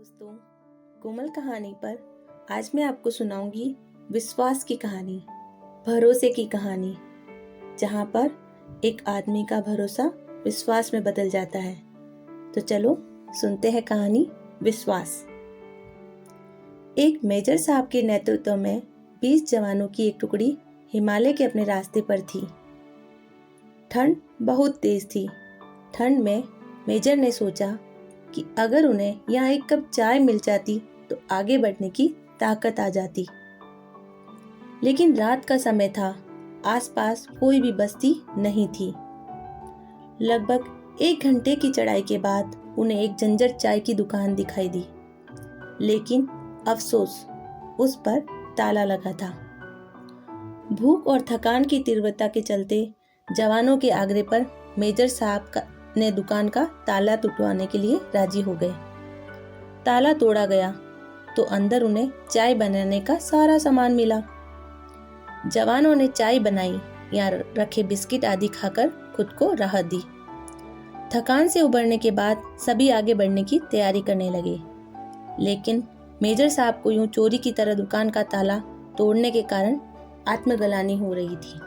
दोस्तों, कोमल कहानी पर आज मैं आपको सुनाऊंगी विश्वास की कहानी, भरोसे की कहानी, जहां पर एक आदमी का भरोसा विश्वास में बदल जाता है। तो चलो सुनते हैं कहानी विश्वास। एक मेजर साहब के नेतृत्व में 20 जवानों की एक टुकड़ी हिमालय के अपने रास्ते पर थी। ठंड बहुत तेज थी। ठंड में मेजर ने सोचा कि अगर उन्हें यहाँ एक कप चाय मिल जाती तो आगे बढ़ने की ताकत आ जाती। लेकिन रात का समय था, आसपास कोई भी बस्ती नहीं थी। लगभग 1 घंटे की चढ़ाई के बाद उन्हें एक जंजर चाय की दुकान दिखाई दी, लेकिन अफसोस, उस पर ताला लगा था। भूख और थकान की तीव्रता के चलते जवानों के आग्रह पर मेजर साहब ने दुकान का ताला तुड़वाने के लिए राजी हो गए। ताला तोड़ा गया तो अंदर उन्हें चाय बनाने का सारा सामान मिला। जवानों ने चाय बनाई या रखे बिस्किट आदि खाकर खुद को राहत दी। थकान से उबरने के बाद सभी आगे बढ़ने की तैयारी करने लगे, लेकिन मेजर साहब को यूं चोरी की तरह दुकान का ताला तोड़ने के कारण आत्मग्लानि हो रही थी।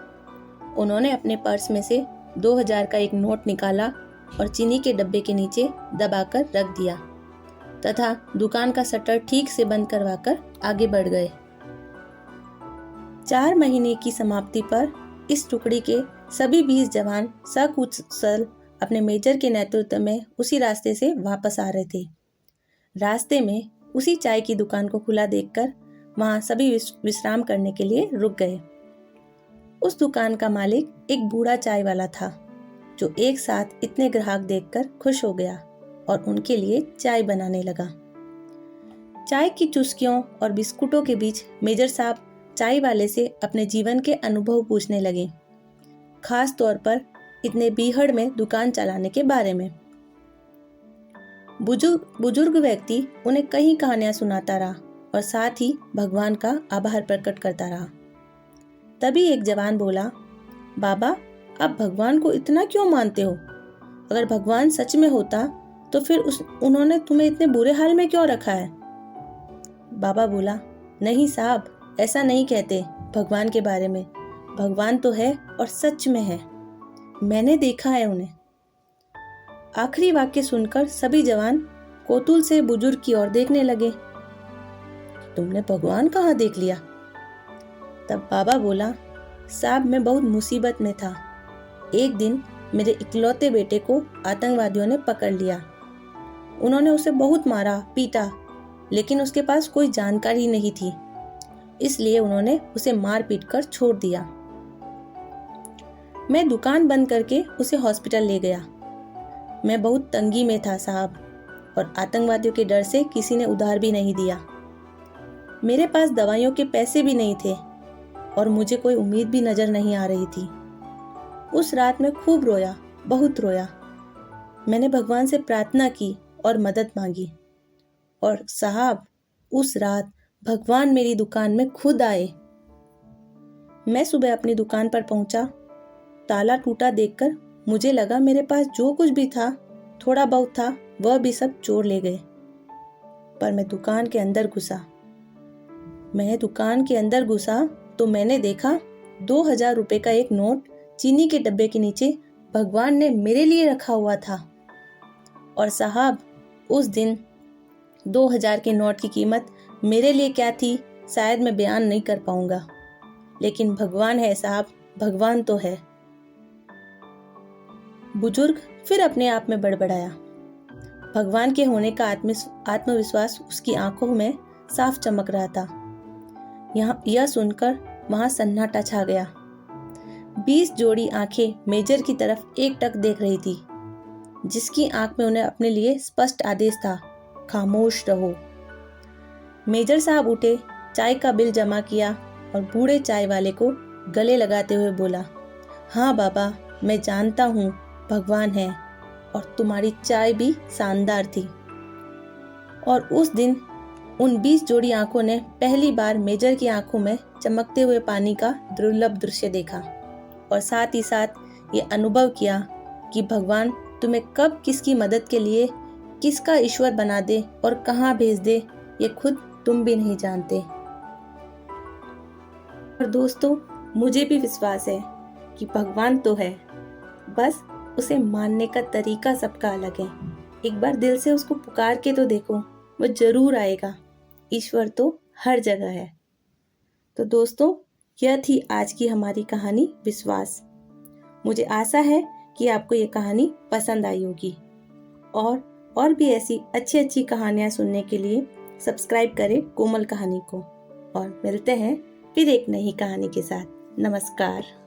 उन्होंने अपने पर्स में से 2000 का एक नोट निकाला और चीनी के डब्बे के नीचे दबाकर रख दिया तथा दुकान का शटर ठीक से बंद करवाकर आगे बढ़ गए। 4 महीने की समाप्ति पर इस टुकड़ी के सभी 20 जवान सकुशल अपने मेजर के नेतृत्व में उसी रास्ते से वापस आ रहे थे। रास्ते में उसी चाय की दुकान को खुला देखकर वहां सभी विश्राम करने के लिए रुक गए। उस दुकान का मालिक एक बूढ़ा चाय वाला था, जो एक साथ इतने ग्राहक देखकर खुश हो गया और उनके लिए चाय बनाने लगा। चाय की चुस्कियों और बिस्कुटों के बीच मेजर साहब चाय वाले से अपने जीवन के अनुभव पूछने लगे, खास तौर पर इतने बीहड़ में दुकान चलाने के बारे में। बुजुर्ग व्यक्ति उन्हें कई कहानियां सुनाता रहा और साथ ही भगवान का आभार प्रकट करता रहा। तभी एक जवान बोला, बाबा, आप भगवान को इतना क्यों मानते हो? अगर भगवान सच में होता तो फिर उन्होंने तुम्हें इतने बुरे हाल में क्यों रखा है? बाबा बोला, नहीं साहब, ऐसा नहीं कहते भगवान के बारे में। भगवान तो है और सच में है, मैंने देखा है उन्हें। आखिरी वाक्य सुनकर सभी जवान कौतूहल से बुजुर्ग की ओर देखने लगे। तुमने भगवान कहाँ देख लिया? तब बाबा बोला, साहब, मैं बहुत मुसीबत में था। एक दिन मेरे इकलौते बेटे को आतंकवादियों ने पकड़ लिया। उन्होंने उसे बहुत मारा पीटा, लेकिन उसके पास कोई जानकारी नहीं थी, इसलिए उन्होंने उसे मार पीट कर छोड़ दिया। मैं दुकान बंद करके उसे हॉस्पिटल ले गया। मैं बहुत तंगी में था साहब, और आतंकवादियों के डर से किसी ने उधार भी नहीं दिया। मेरे पास दवाइयों के पैसे भी नहीं थे और मुझे कोई उम्मीद भी नजर नहीं आ रही थी। उस रात मैं खूब रोया, बहुत रोया। मैंने भगवान से प्रार्थना की और मदद मांगी, और साहब, उस रात भगवान मेरी दुकान में खुद आए। मैं सुबह अपनी दुकान पर पहुंचा। ताला टूटा देखकर मुझे लगा मेरे पास जो कुछ भी था, थोड़ा बहुत था, वह भी सब चोर ले गए। पर मैं दुकान के अंदर घुसा तो मैंने देखा 2000 रुपए का एक नोट चीनी के डब्बे के नीचे भगवान ने मेरे लिए रखा हुआ था। और साहब, उस दिन 2000 के नोट की कीमत मेरे लिए क्या थी शायद मैं बयान नहीं कर पाऊंगा, लेकिन भगवान है साहब, भगवान तो है। बुजुर्ग फिर अपने आप में बड़बड़ाया। भगवान के होने का आत्मविश्वास उसकी आंखों में साफ चमक रहा था। यह सुनकर वहां सन्नाटा छा गया। 20 जोड़ी आंखें मेजर की तरफ एकटक देख रही थी, जिसकी आंख में उन्हें अपने लिए स्पष्ट आदेश था, खामोश रहो। मेजर साहब उठे, चाय का बिल जमा किया और बूढ़े चाय वाले को गले लगाते हुए बोला, हाँ बाबा, मैं जानता हूँ भगवान है, और तुम्हारी चाय भी शानदार थी। और उस दिन उन 20 जोड़ी आंखों ने पहली बार मेजर की आंखों में चमकते हुए पानी का दुर्लभ दृश्य देखा, और साथ ही साथ ये अनुभव किया कि भगवान तुम्हें कब किसकी मदद के लिए किसका ईश्वर बना दे और कहाँ भेज दे, ये खुद तुम भी नहीं जानते। और दोस्तों, मुझे भी विश्वास है कि भगवान तो है, बस उसे मानने का तरीका सबका अलग है। एक बार दिल से उसको पुकार के तो देखो, वो जरूर आएगा। ईश्वर तो हर जगह है। तो दोस्तों, यह थी आज की हमारी कहानी विश्वास। मुझे आशा है कि आपको ये कहानी पसंद आई होगी। और भी ऐसी अच्छी अच्छी कहानियाँ सुनने के लिए सब्सक्राइब करें कोमल कहानी को। और मिलते हैं फिर एक नई कहानी के साथ। नमस्कार।